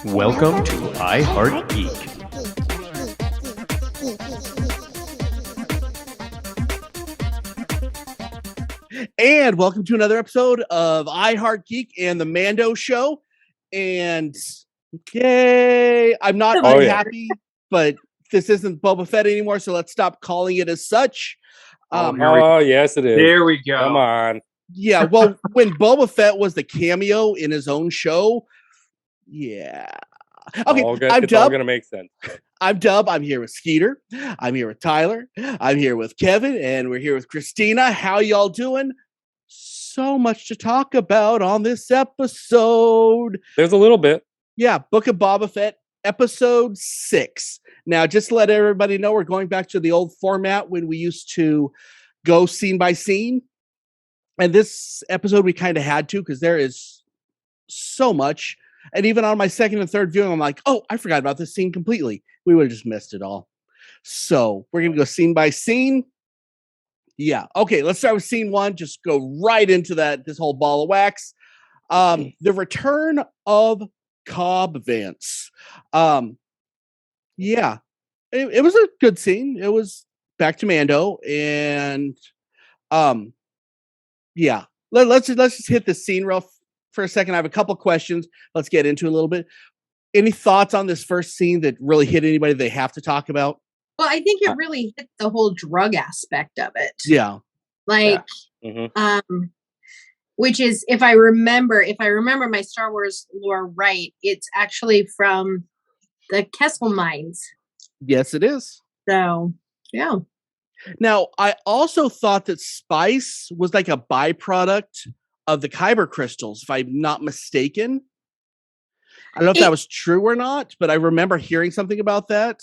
Welcome to I Heart Geek. And welcome to another episode of I Heart Geek and the Mando Show. And yay, I'm not unhappy, but this isn't Boba Fett anymore, so let's stop calling it as such. Yes, it is. There we go. Come on. Yeah, well, when Boba Fett was the cameo in his own show, yeah. Okay, It's all going to make sense. I'm Dub. I'm here with Skeeter. I'm here with Tyler. I'm here with Kevin, and we're here with Christina. How y'all doing? So much to talk about on this episode. There's a little bit. Yeah, Book of Boba Fett, episode 6. Now, just to let everybody know, we're going back to the old format when we used to go scene by scene. And this episode, we kind of had to because there is so much. And even on my second and third viewing, I'm like, oh, I forgot about this scene completely. We would have just missed it all. So we're going to go scene by scene. Yeah. Okay, let's start with scene 1. Just go right into this whole ball of wax. The return of Cobb Vanth. Yeah. It was a good scene. It was back to Mando. And yeah. Let's just hit the scene for a second. I have a couple questions. Let's get into it a little bit. Any thoughts on this first scene that really hit anybody they have to talk about? Well, I think it really hit the whole drug aspect of it. Yeah. Like, which is, if I remember my Star Wars lore right, it's actually from the Kessel mines. Yes, it is. So, yeah. Now, I also thought that spice was like a byproduct of the Kyber crystals, if I'm not mistaken. I don't know if that was true or not, but I remember hearing something about that.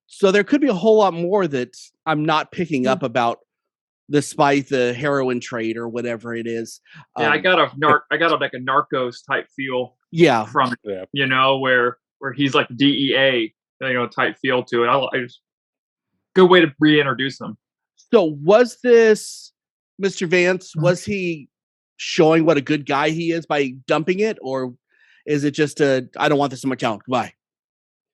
So there could be a whole lot more that I'm not picking up about the spice, the heroin trade, or whatever it is. Yeah, I got like a Narcos type feel. Yeah, from it, where he's like DEA, type feel to it. I just good way to reintroduce him. So was this Mr. Vanth? Was he showing what a good guy he is by dumping it, or is it just I don't want this so much out? Goodbye.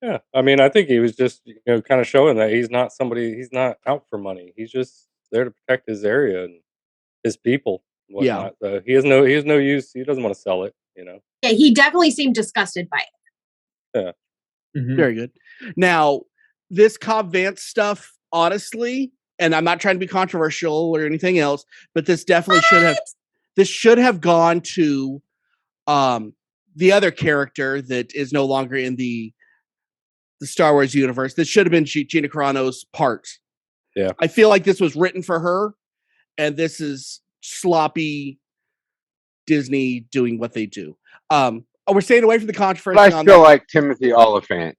Yeah, I mean, I think he was just kind of showing that he's not out for money. He's just there to protect his area and his people. Whatnot. Yeah, he has no use. He doesn't want to sell it. Yeah, he definitely seemed disgusted by it. Yeah, Very good. Now, this Cobb Vanth stuff, honestly, and I'm not trying to be controversial or anything else, but this definitely should have gone to the other character that is no longer in the Star Wars universe. This should have been Gina Carano's part. Yeah. I feel like this was written for her, and this is sloppy Disney doing what they do. We're staying away from the controversy. But I feel like Timothy Oliphant.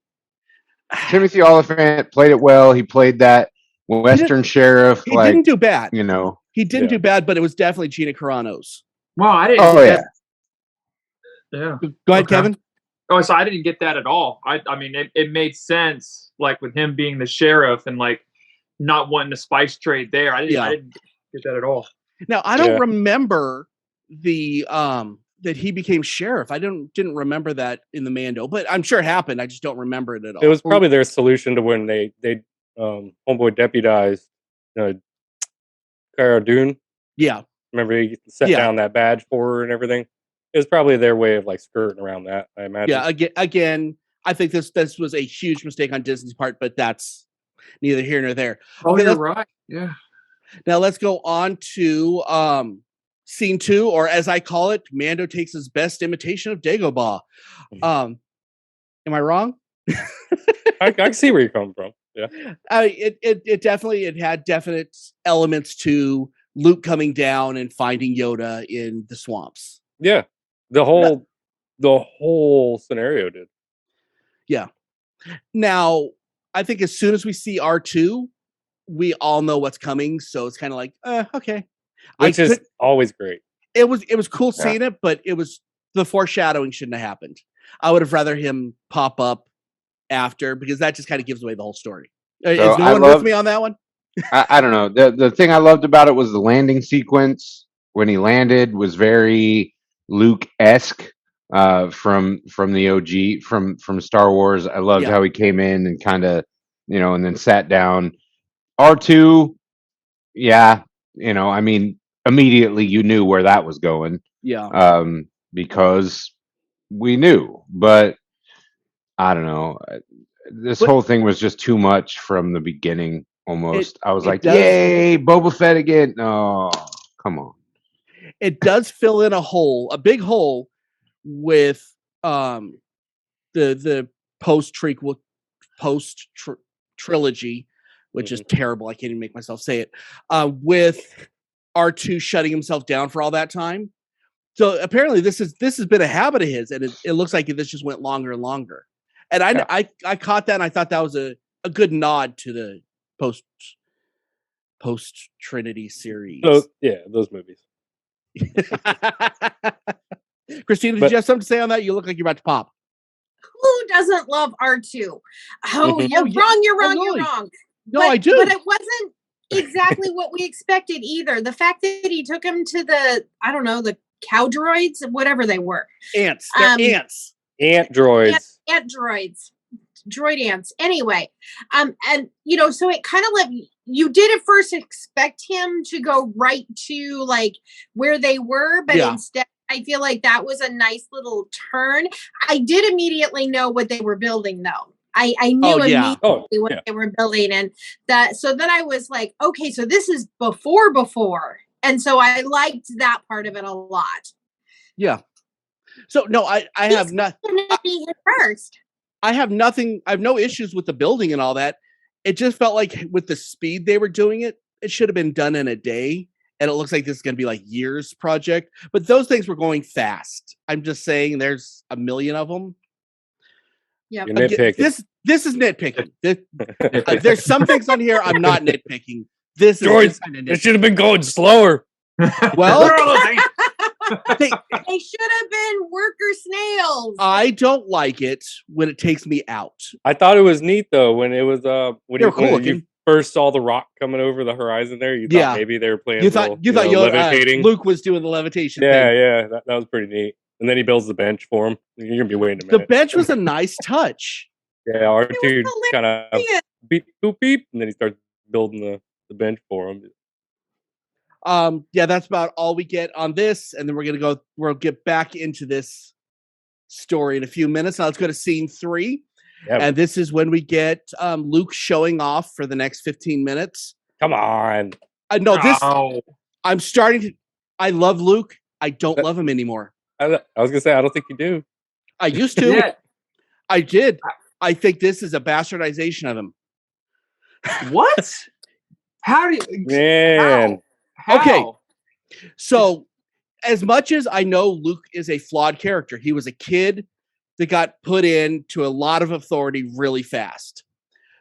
Timothy Oliphant played it well. He played that Western sheriff. He didn't do bad. He didn't do bad, but it was definitely Gina Carano's. Wow, I didn't. Oh yeah. Yeah. Go ahead, Kevin. Oh, so I didn't get that at all. I mean, it made sense, like with him being the sheriff and like not wanting the spice trade there. I didn't get that at all. Now I don't remember the that he became sheriff. I didn't remember that in the Mando, but I'm sure it happened. I just don't remember it at all. It was probably their solution to when they homeboy deputized Cara Dune. Yeah, remember he set down that badge for her and everything. It was probably their way of like skirting around that, I imagine. Yeah, again, I think this was a huge mistake on Disney's part, but that's neither here nor there. Oh, you're right. Yeah. Now let's go on to scene 2, or as I call it, Mando takes his best imitation of Dagobah. Am I wrong? I can see where you're coming from. Yeah. It had definite elements to Luke coming down and finding Yoda in the swamps. Yeah. The whole scenario did. Yeah. Now, I think as soon as we see R2, we all know what's coming, so it's kind of like, okay. Which is always great. It was cool seeing it, but the foreshadowing shouldn't have happened. I would have rather him pop up after, because that just kind of gives away the whole story. Is no one with me on that one? I don't know. The thing I loved about it was the landing sequence. When he landed was very Luke-esque. from the OG from Star Wars. I loved how he came in and kind of, and then sat down. R2, yeah, I mean, immediately you knew where that was going. Yeah. Because we knew, but I don't know. This whole thing was just too much from the beginning. Almost, I was like, "Yay, Boba Fett again!" No, come on. It does fill in a big hole with the post trilogy, which is terrible. I can't even make myself say it. With R2 shutting himself down for all that time. So apparently this has been a habit of his, and it looks like this just went longer and longer. And I caught that, and I thought that was a good nod to the post Trinity series. Those movies. Christina, did you have something to say on that? You look like you're about to pop. Who doesn't love R2? Oh, you're wrong. You're wrong. No, I do. But it wasn't exactly what we expected either. The fact that he took him to the cow droids, whatever they were. Ants. They're ants. Ant droids. Ant droids. Droid ants. Anyway, and so it kind of you did at first expect him to go right to like where they were, but instead I feel like that was a nice little turn. I did immediately know what they were building though. I knew immediately what they were building, and so then I was like, okay, so this is before. And so I liked that part of it a lot. Yeah. So no, I have not be first. I have nothing. I have no issues with the building and all that. It just felt like with the speed they were doing it, it should have been done in a day. And it looks like this is going to be like years project. But those things were going fast. I'm just saying, there's a million of them. Yeah. This is nitpicking. There's some things on here I'm not nitpicking. This is George, it should have been going slower. Well, they should have been worker snails. I don't like it when it takes me out. I thought it was neat though when it was when you first saw the rock coming over the horizon there. You thought maybe they were playing. You thought levitating. Luke was doing the levitation. Yeah, that was pretty neat. And then he builds the bench for him. You're gonna be waiting a minute. The bench was a nice touch. Yeah, R2 kind of beep boop beep, and then he starts building the bench for him. That's about all we get on this, and then we'll get back into this story in a few minutes. Now let's go to scene 3. Yep. And this is when we get Luke showing off for the next 15 minutes. Come on. I'm starting to I love Luke. I don't love him anymore. I was gonna say I don't think you do. I used to. Yeah. I did. I think this is a bastardization of him. What? How do you Man. How? Okay. So as much as I know Luke is a flawed character, he was a kid that got put into a lot of authority really fast.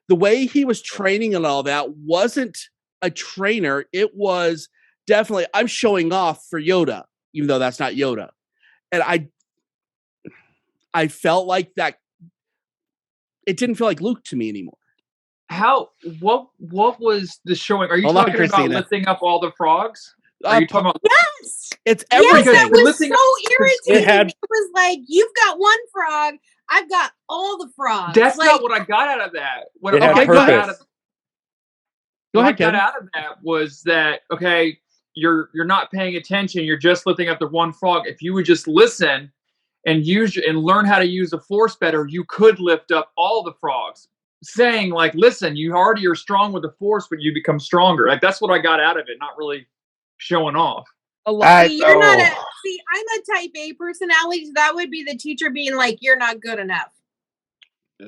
The way he was training and all that wasn't a trainer. It was definitely, I'm showing off for Yoda, even though that's not Yoda. And I felt like that. It didn't feel like Luke to me anymore. What was the showing? Are you talking about lifting up all the frogs? Are you talking about? Yes, it's everything. Yes, that was so irritating. It was like, you've got one frog, I've got all the frogs. That's not what I got out of that. What I got out of that was that okay, you're not paying attention. You're just lifting up the one frog. If you would just listen and learn how to use the Force better, you could lift up all the frogs. Saying like, listen, you already are strong with the Force, but you become stronger. Like that's what I got out of it. Not really showing off. I'm a type A personality. So that would be the teacher being like, "You're not good enough."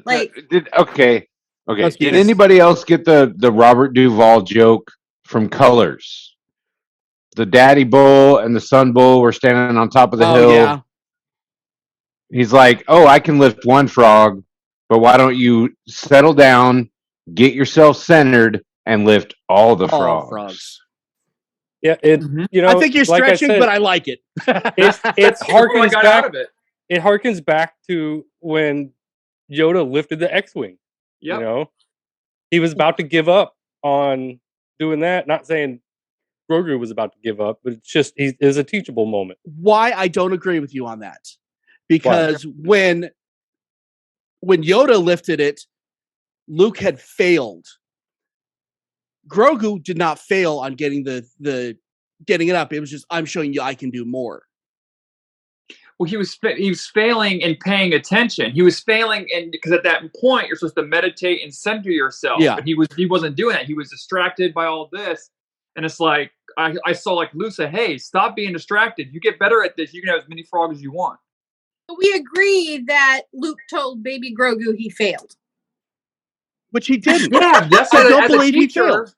Like, okay. Did anybody else get the Robert Duvall joke from Colors? The daddy bull and the son bull were standing on top of the hill. Yeah. He's like, "Oh, I can lift one frog, but why don't you settle down, get yourself centered, and lift all the frogs?" Yeah, I think you're stretching, but I like it. It harkens back. It harkens back to when Yoda lifted the X-wing. Yep. You know, he was about to give up on doing that. Not saying Grogu was about to give up, but it's just it is a teachable moment. Why I don't agree with you on that. because when Yoda lifted it, Luke had failed. Grogu did not fail on getting the getting it up. It was just, I'm showing you I can do more. Well, he was failing in paying attention. He was failing, and because at that point you're supposed to meditate and center yourself. Yeah. But he wasn't doing that. He was distracted by all this, and it's like I saw like Luke say, "Hey, stop being distracted. You get better at this. You can have as many frogs as you want." We agree that Luke told Baby Grogu he failed. Which he didn't. Yeah, that's I don't believe he failed.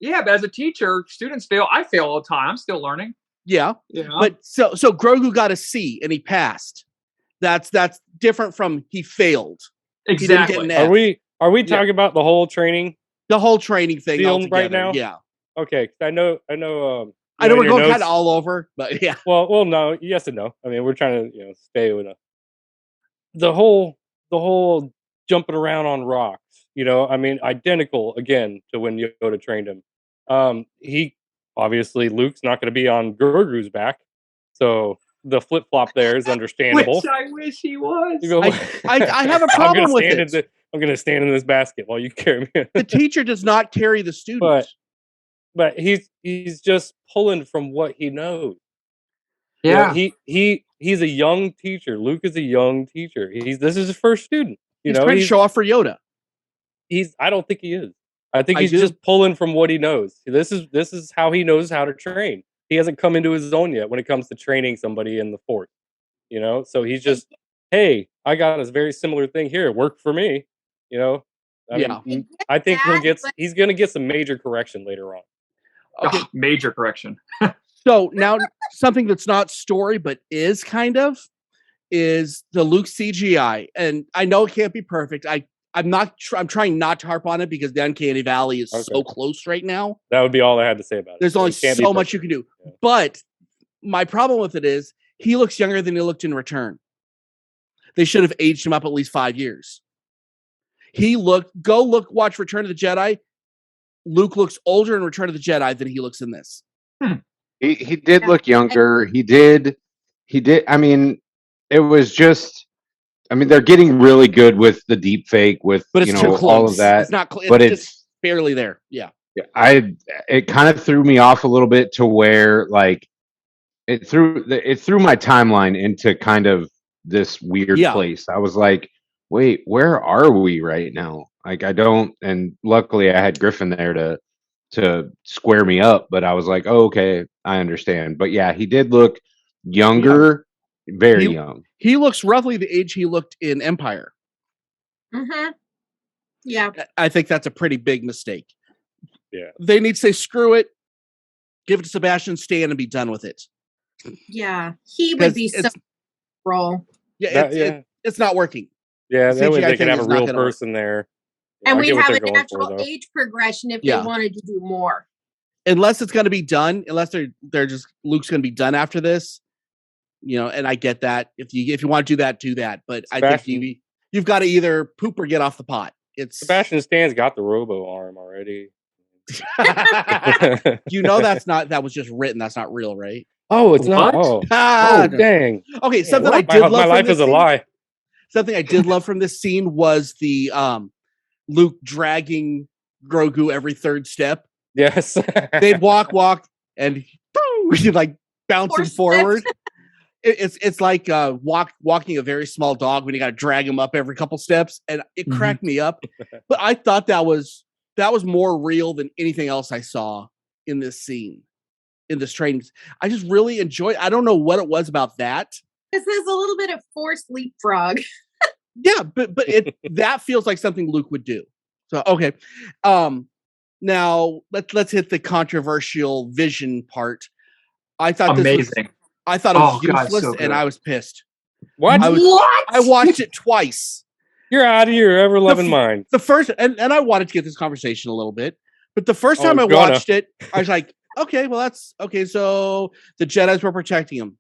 Yeah, but as a teacher, students fail. I fail all the time. I'm still learning. Yeah. But so Grogu got a C and he passed. That's different from he failed. Exactly. He didn't get an F. Are we talking about the whole training? The whole training thing altogether, right now? Yeah. Okay, I know. I know we're going kind of all over, but yeah. Well, no, yes and no. I mean, we're trying to stay with the whole jumping around on rocks. I mean, identical again to when Yoda trained him. He obviously Luke's not going to be on Grogu's back, so the flip flop there is understandable. Which I wish he was. I have a problem with it. I'm going to stand in this basket while you carry me. The teacher does not carry the student. But he's just pulling from what he knows. Yeah. He's a young teacher. Luke is a young teacher. This is his first student. He's trying to show off for Yoda. I don't think he is. I think he's just pulling from what he knows. This is how he knows how to train. He hasn't come into his own yet when it comes to training somebody in the Force. So he's just, hey, I got a very similar thing here. It worked for me. I mean, I think he's going to get some major correction later on. Okay. Major correction. So now something that's not story, but is kind of, is the Luke CGI. And I know it can't be perfect. I'm trying not to harp on it because the Uncanny Valley is so close right now. That would be all I had to say about it. There's only so much you can do. Yeah. But my problem with it is he looks younger than he looked in Return. They should have aged him up at least 5 years. Watch Return of the Jedi. Luke looks older in Return of the Jedi than he looks in this. He did look younger. He did. I mean, it was just. I mean, they're getting really good with the deep fake, with but it's too close. All of that. It's not, but it's just barely there. Yeah. It kind of threw me off a little bit to where it threw my timeline into kind of this weird place. I was like, wait, where are we right now? Like, I don't, and luckily I had Griffin there to square me up, but I was like, oh, okay, I understand. But yeah, he did look younger, very young. He looks roughly the age he looked in Empire. Mm-hmm. Yeah. I think that's a pretty big mistake. Yeah. They need to say, screw it, give it to Sebastian Stan and be done with it. Yeah. He would be so role. Yeah, it's not working. Yeah, that way they can have a real person there. And we have a natural age progression if they wanted to do more. Unless it's going to be done, unless they're just Luke's going to be done after this, and I get that. If you want to do that, but I think you've got to either poop or get off the pot. Sebastian Stan's got the robo arm already. that was just written. That's not real, right? Oh, it's not. Oh, dang. Okay, something I did love. My life is a lie. Something I did love from this scene was the Luke dragging Grogu every third step. Yes. They'd walk, and he'd like bounce him forward. It's like walking a very small dog when you got to drag him up every couple steps, and it cracked me up. But I thought that was more real than anything else I saw in this scene, in this training. I just really enjoyed. I don't know what it was about that. There's a little bit of forced leapfrog. Yeah, but that feels like something Luke would do. So okay, now let's hit the controversial vision part. I thought amazing. I thought it was useless, and I was pissed. What? I watched it twice. You're out of your ever-loving mind. The first, and I wanted to get this conversation a little bit, but the first time I watched it, I was like, okay, well that's okay. So the Jedis were protecting him,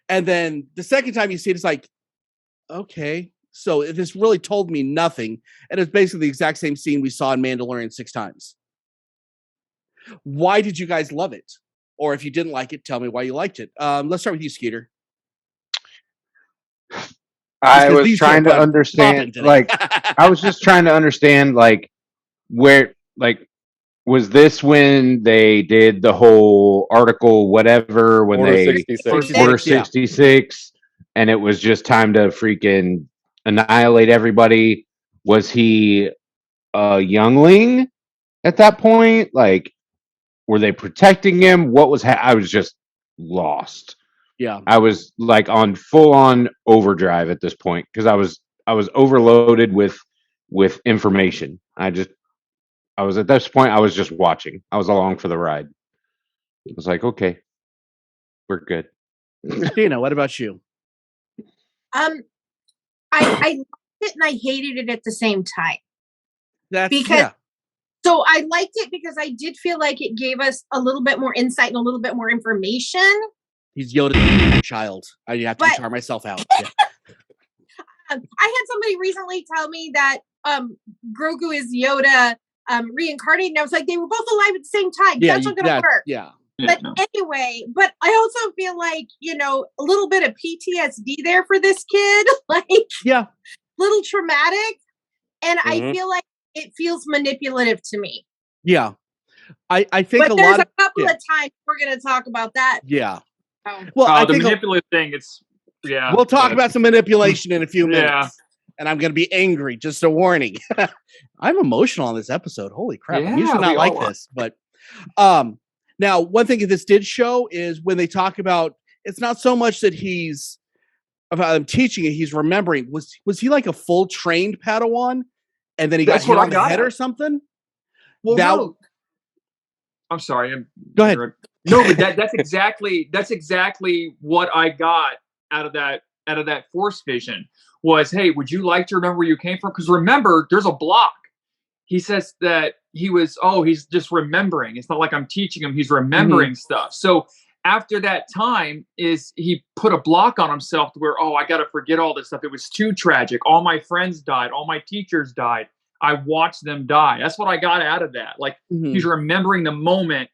and then the second time you see it, it's like, okay, so this really told me nothing, and it's basically the exact same scene we saw in Mandalorian 6 times. Why did you guys love it? Or if you didn't like it, tell me why you liked it. Let's start with you, Skeeter. I was trying to understand, like, I was just trying to understand, like, where, like, was this when they did the whole article, whatever, when Order they 66. Order 66, and it was just time to freaking annihilate everybody? Was he a youngling at that point? Like, were they protecting him? What was I was just lost. Yeah, I was like on full on overdrive at this point because I was overloaded with information. I was at this point. I was just watching. I was along for the ride. It was like, okay, we're good. Christina, what about you? I liked it and I hated it at the same time. So I liked it because I did feel like it gave us a little bit more insight and a little bit more information. He's Yoda's child. I have to guitar myself out. Yeah. I had somebody recently tell me that Grogu is Yoda reincarnated, and I was like, they were both alive at the same time. Yeah, that's not going to work. Yeah. But anyway, but I also feel like, a little bit of PTSD there for this kid, like, little traumatic. And I feel like it feels manipulative to me. Yeah. I think but there's a couple of times we're going to talk about that. Yeah. Well, I think the manipulative thing, we'll talk about some manipulation in a few minutes. And I'm going to be angry, just a warning. I'm emotional on this episode. Holy crap. I'm usually not like this, but now one thing that this did show is when they talk about, it's not so much that he's teaching it, he's remembering. Was he like a full trained Padawan? And then he got hit on the head or something? Well, no. I'm sorry. Go ahead. No, but that's exactly what I got out of that Force vision was, hey, would you like to remember where you came from? Because remember, there's a block. He says that he's just remembering. It's not like I'm teaching him. He's remembering stuff. So after that time he put a block on himself to where, I got to forget all this stuff. It was too tragic. All my friends died. All my teachers died. I watched them die. That's what I got out of that. Like he's remembering the moment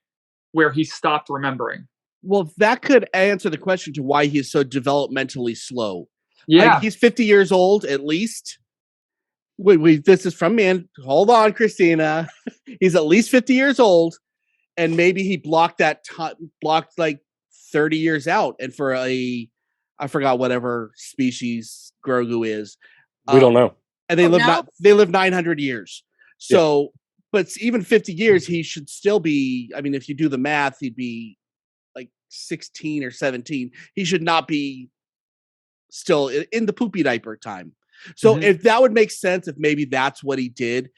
where he stopped remembering. Well, that could answer the question to why he is so developmentally slow. Yeah. Like, he's 50 years old at least. This is from me. Hold on, Christina. He's at least 50 years old. And maybe he blocked like 30 years out. And for I forgot whatever species Grogu is. We don't know. And they live 900 years. So, but even 50 years, he should still be, I mean, if you do the math, he'd be like 16 or 17. He should not be still in the poopy diaper time. So if that would make sense, if maybe that's what he did.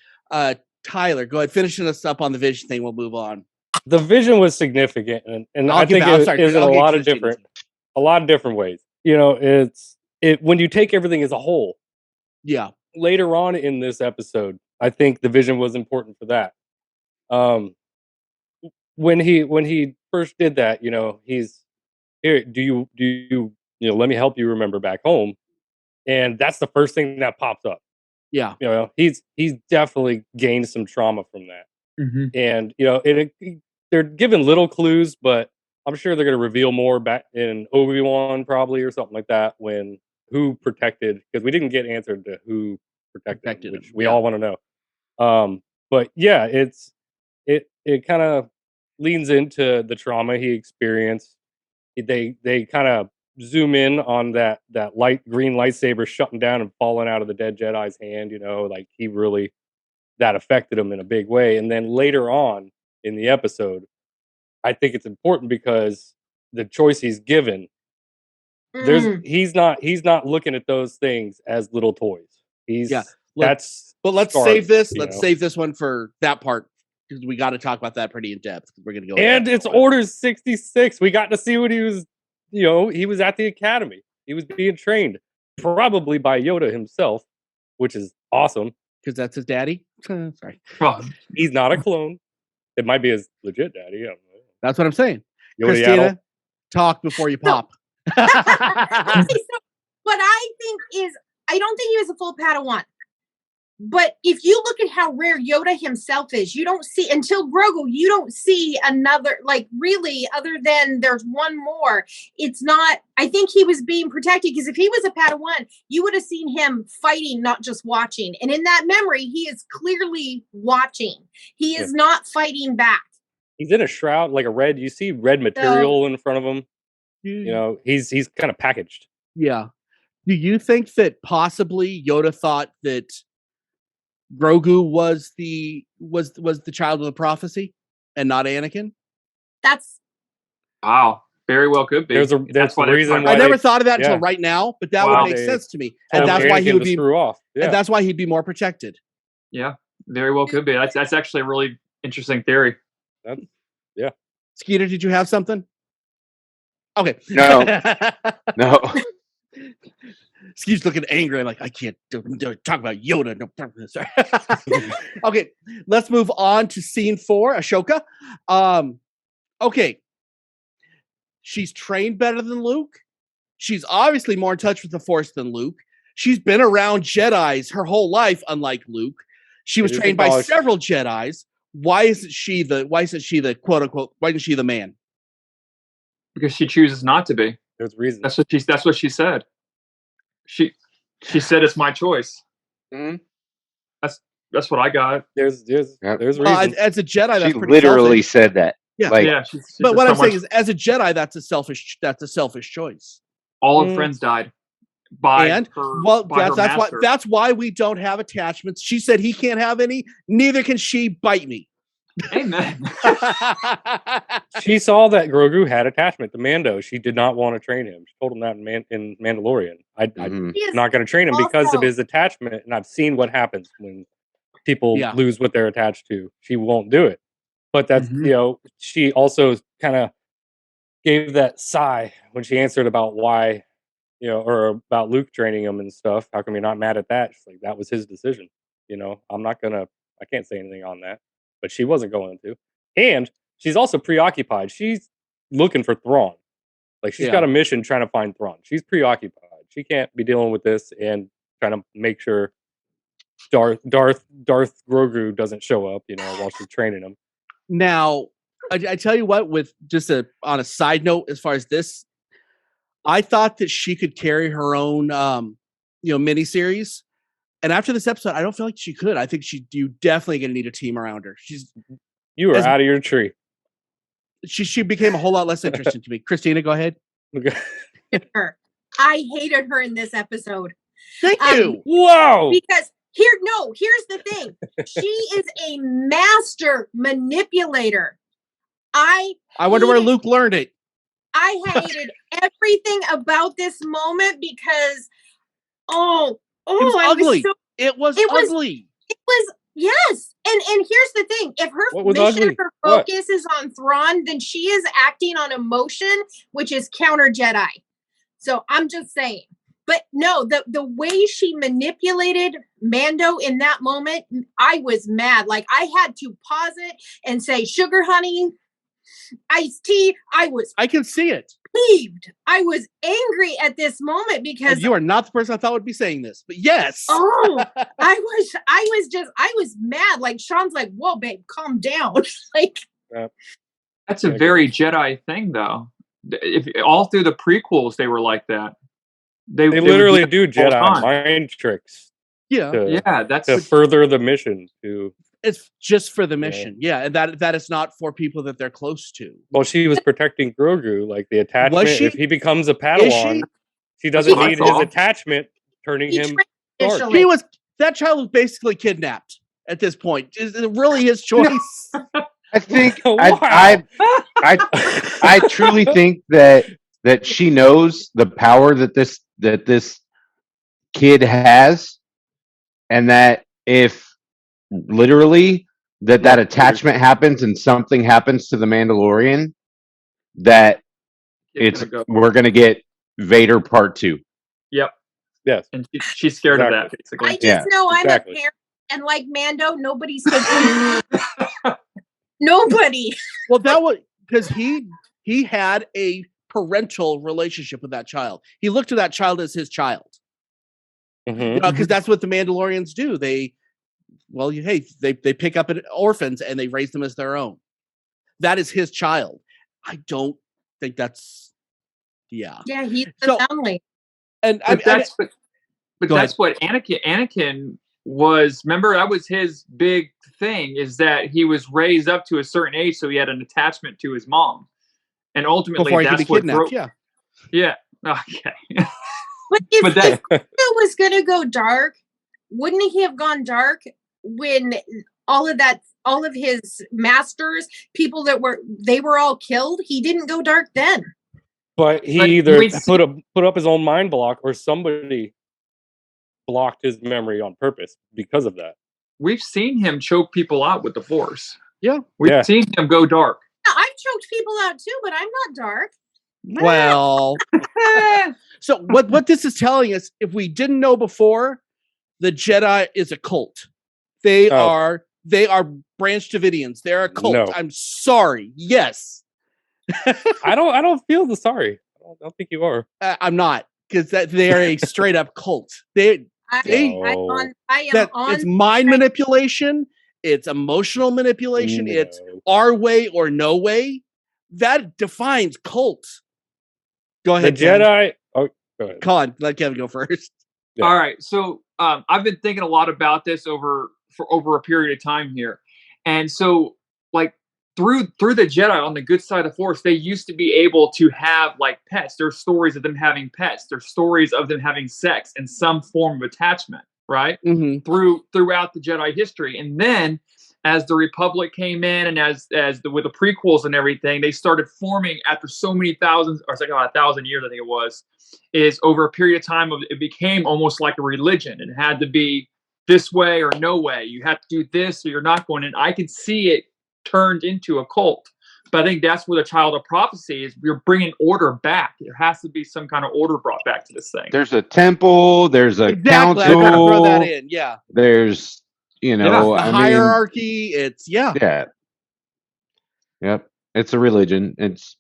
Tyler, go ahead, finishing us up on the vision thing. We'll move on. The vision was significant, and I think it is in a lot of different ways. It's when you take everything as a whole. Yeah. Later on in this episode, I think the vision was important for that. When he first did that, he's here. Do you let me help you remember back home, and that's the first thing that pops up. Yeah. He's definitely gained some trauma from that. And they're given little clues, but I'm sure they're going to reveal more back in Obi-Wan probably or something like that when who protected, because we didn't get answered to who protected which we all want to know. But yeah, it kind of leans into the trauma he experienced. They kind of zoom in on that green lightsaber shutting down and falling out of the dead Jedi's hand. Like he really, that affected him in a big way. And then later on in the episode, I think it's important because the choice he's given, he's not looking at those things as little toys. But let's save this. Let's save this one for that part because we got to talk about that pretty in depth. We're going to go. And it's Order 66. We got to see what he was. He was at the academy. He was being trained, probably by Yoda himself, which is awesome. Because that's his daddy? Sorry. He's not a clone. It might be his legit daddy. That's what I'm saying. Yoda Christina, talk before you pop. What I think is, I don't think he was a full Padawan. But if you look at how rare Yoda himself is, you don't see, until Grogu, you don't see another, like, really, other than there's one more. It's not, I think he was being protected, because if he was a Padawan, you would have seen him fighting, not just watching. And in that memory, he is clearly watching. He is not fighting back. He's in a shroud, like a red, you see red material in front of him. You know, he's kind of packaged. Yeah. Do you think that possibly Yoda thought that Grogu was the child of the prophecy and not Anakin? That's wow, very well could be. That's the reason why I never thought of that until right now, but that would make sense to me, and that's why he would be screw off. Yeah. And that's why he'd be more protected. Yeah, very well could be. That's actually a really interesting theory. Yeah. Skeeter, did you have something? Okay. No. No. Skeeter's looking angry, like, I can't talk about Yoda. No, sorry. Okay, let's move on to scene 4, Ashoka. Okay. She's trained better than Luke. She's obviously more in touch with the Force than Luke. She's been around Jedis her whole life, unlike Luke. She was trained by several Jedis. Why isn't she the quote unquote, why isn't she the man? Because she chooses not to be. There's reason. That's what she said. She said it's my choice. Mm-hmm. That's what I got. There's reason. As a Jedi, that's she pretty literally selfish. said that. Yeah, like, but what I'm saying is, as a Jedi, that's a selfish choice. All her friends died. That's why we don't have attachments. She said he can't have any. Neither can she. Bite me. Amen. She saw that Grogu had attachment to Mando. She did not want to train him. She told him that in Mandalorian. I'm not going to train him because of his attachment, and I've seen what happens when people lose what they're attached to. She won't do it. But that's, she also kind of gave that sigh when she answered about why, or about Luke training him and stuff. How come you're not mad at that? She's like, that was his decision. I can't say anything on that. But she wasn't going to. And she's also preoccupied. She's looking for Thrawn. Like, she's got a mission trying to find Thrawn. She's preoccupied. She can't be dealing with this and trying to make sure Darth Grogu doesn't show up, while she's training him. Now, I tell you what, with just on a side note, as far as this, I thought that she could carry her own, miniseries. And after this episode, I don't feel like she could. I think you definitely going to need a team around her. You are out of your tree. She became a whole lot less interesting to me. Christina, go ahead. I hated her in this episode. Thank you. Whoa. Because here's the thing. She is a master manipulator. I wonder where Luke learned it. I hated everything about this moment because it was ugly. It was, yes. And here's the thing. If her mission, her focus is on Thrawn, then she is acting on emotion, which is counter Jedi. So I'm just saying. But no, the way she manipulated Mando in that moment, I was mad. Like, I had to pause it and say, sugar honey, iced tea. I can see it. Peeved. I was angry at this moment because you are not the person I thought would be saying this, but yes. I was mad. Like, Sean's like, whoa, babe, calm down. Like, that's a very Jedi thing, though. If all through the prequels they were like that. They literally do Jedi mind tricks. To further the mission. It's just for the mission, and that is not for people that they're close to. Well, she was protecting Grogu, like the attachment. If he becomes a Padawan, she doesn't need his attachment turning him. That child was basically kidnapped at this point. Is it really his choice? I think I truly think that she knows the power that this kid has, and that if literally that attachment happens and something happens to the Mandalorian, that we're gonna get Vader Part 2. Yep. Yes. And she's scared of that, basically. I just know I'm a parent, and like Mando, nobody's taking nobody. Well, that was because he had a parental relationship with that child. He looked to that child as his child. Because that's what the Mandalorians do. They well, they pick up orphans and they raise them as their own. That is his child. I don't think that's, Yeah, he's the family. And that's what Anakin was. Remember, that was his big thing, is that he was raised up to a certain age, so he had an attachment to his mom, and ultimately before he that's could be what kidnapped. Yeah. Okay. But if it was going to go dark, wouldn't he have gone dark when all of his masters, people they were all killed? He didn't go dark then. But he either put up his own mind block, or somebody blocked his memory on purpose because of that. We've seen him choke people out with the Force. Yeah. We've seen him go dark. Yeah, I've choked people out too, but I'm not dark. Well, so what this is telling us, if we didn't know before, the Jedi is a cult. They are Branch Davidians. They're a cult. No. I'm sorry. Yes. I don't feel the sorry. I don't think you are. I'm not, because they're a straight up cult. It's mind manipulation. It's emotional manipulation. No. It's our way or no way. That defines cult. Go ahead. The Jedi. Oh, go ahead. Come on, let Kevin go first. Yeah. All right. So I've been thinking a lot about this for over a period of time here, and so like through the Jedi on the good side of the Force, they used to be able to have like pets. There's stories of them having pets. There's stories of them having sex and some form of attachment, right? Mm-hmm. Throughout the Jedi history, and then as the Republic came in, and with the prequels and everything, they started forming after so many thousands, or like about 1,000 years, I think it was, is over a period of time it became almost like a religion. It had to be this way or no way. You have to do this or you're not going. And I can see it turned into a cult. But I think that's where the child of prophecy is. You're bringing order back. There has to be some kind of order brought back to this thing. There's a temple. There's a council. I'm gonna throw that in. Yeah. There's the hierarchy. It's Yeah. Yep. It's a religion.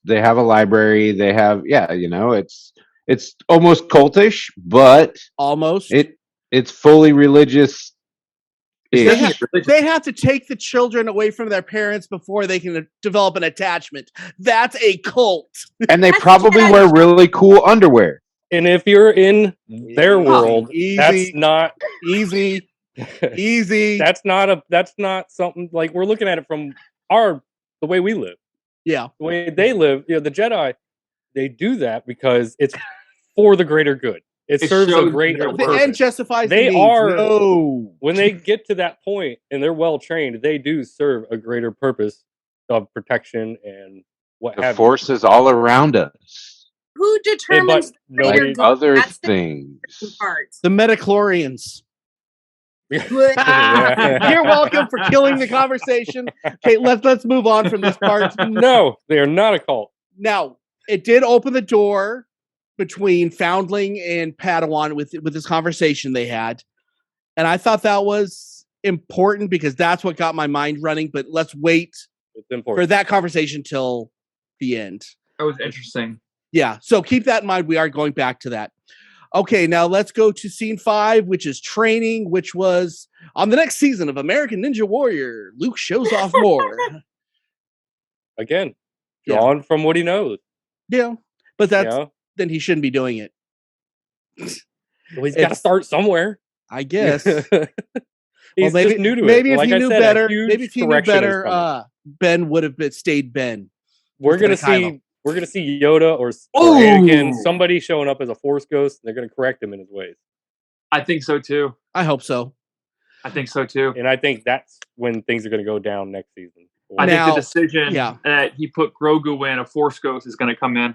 They have a library. They have it's almost cultish, but almost it's fully religious. They have to take the children away from their parents before they can develop an attachment. That's a cult. And they probably wear really cool underwear. And if you're in their world, that's not easy. Easy. That's not something like we're looking at it from the way we live. Yeah. The way they live, the Jedi, they do that because it's for the greater good. It serves a greater purpose. The end justifies the means. When they get to that point and they're well trained, they do serve a greater purpose of protection and what have you. The Force is all around us. Who determines other things? The Metachlorians. You're welcome for killing the conversation. Okay, let's move on from this part. No, they are not a cult. Now, it did open the door between Foundling and Padawan with this conversation they had. And I thought that was important because that's what got my mind running. But let's wait for that conversation till the end. That was interesting. Yeah, so keep that in mind. We are going back to that. Okay, now let's go to scene 5, which is training, which was on the next season of American Ninja Warrior. Luke shows off more. Again, drawn from what he knows. Yeah, but then he shouldn't be doing it. Well, he's got to start somewhere. I guess. He's just new to it. Maybe if he knew better, Ben would have stayed Ben. We're gonna see Yoda or Anakin, somebody showing up as a Force ghost. And they're gonna correct him in his ways. I think so too. I hope so. I think so too. And I think that's when things are gonna go down next season. I think the decision that he put Grogu in, a Force ghost, is gonna come in.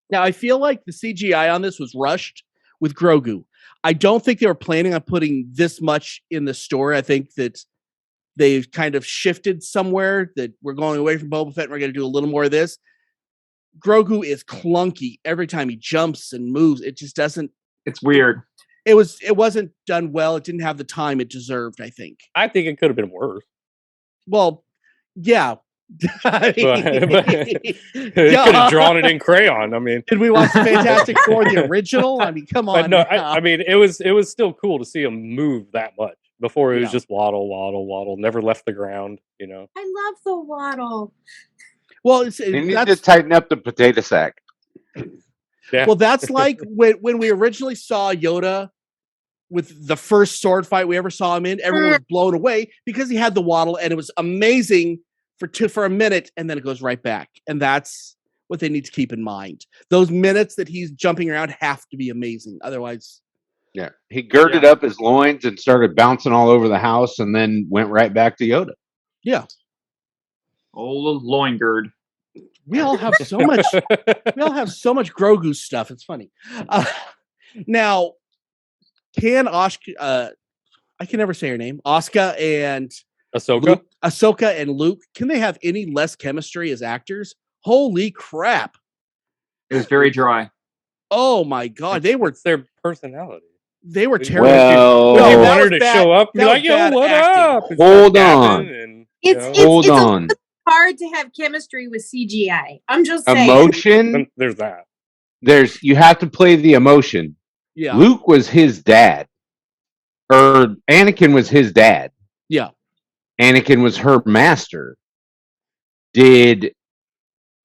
Now I feel like the CGI on this was rushed with Grogu. I don't think they were planning on putting this much in the story. I think that they've kind of shifted somewhere, that we're going away from Boba Fett and we're going to do a little more of this. Grogu is clunky every time he jumps and moves. It just doesn't. It's weird. It wasn't done well. It didn't have the time it deserved, I think. I think it could have been worse. Well, yeah, but could have drawn it in crayon. I mean, did we watch the Fantastic Four, the original? I mean, come on. No, I mean, it was still cool to see him move that much. Before it was just waddle, never left the ground. You know, I love the waddle. Well, you need to tighten up the potato sack. Yeah. Well, that's like when we originally saw Yoda with the first sword fight we ever saw him in. Everyone was blown away because he had the waddle, and it was amazing for a minute, and then it goes right back. And that's what they need to keep in mind. Those minutes that he's jumping around have to be amazing. Otherwise, yeah, he girded up his loins and started bouncing all over the house, and then went right back to Yoda. Yeah, old loin gird. We all have so much. We all have so much Grogu stuff. It's funny. Now, can Ahsoka? I can never say her name. Ahsoka and Ahsoka and Luke. Can they have any less chemistry as actors? Holy crap! It was very dry. Oh my god, they were. It's their personality. They were terrible. Well, they want her to show up and be like, "Yo, what up?" Hold on. And, hold on. Hard to have chemistry with CGI. I'm just saying. Emotion. There's that. You have to play the emotion. Yeah. Luke was his dad. Or Anakin was his dad. Yeah. Anakin was her master.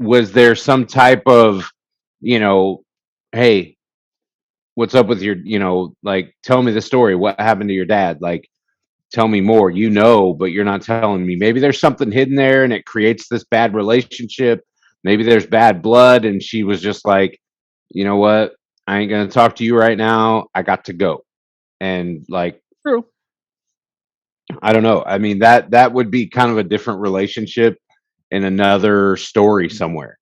Was there some type of, hey, what's up with your, like, tell me the story. What happened to your dad? Like, tell me more, but you're not telling me. Maybe there's something hidden there and it creates this bad relationship. Maybe there's bad blood. And she was just like, you know what? I ain't going to talk to you right now. I got to go. And like, true. I don't know. I mean, that would be kind of a different relationship in another story somewhere.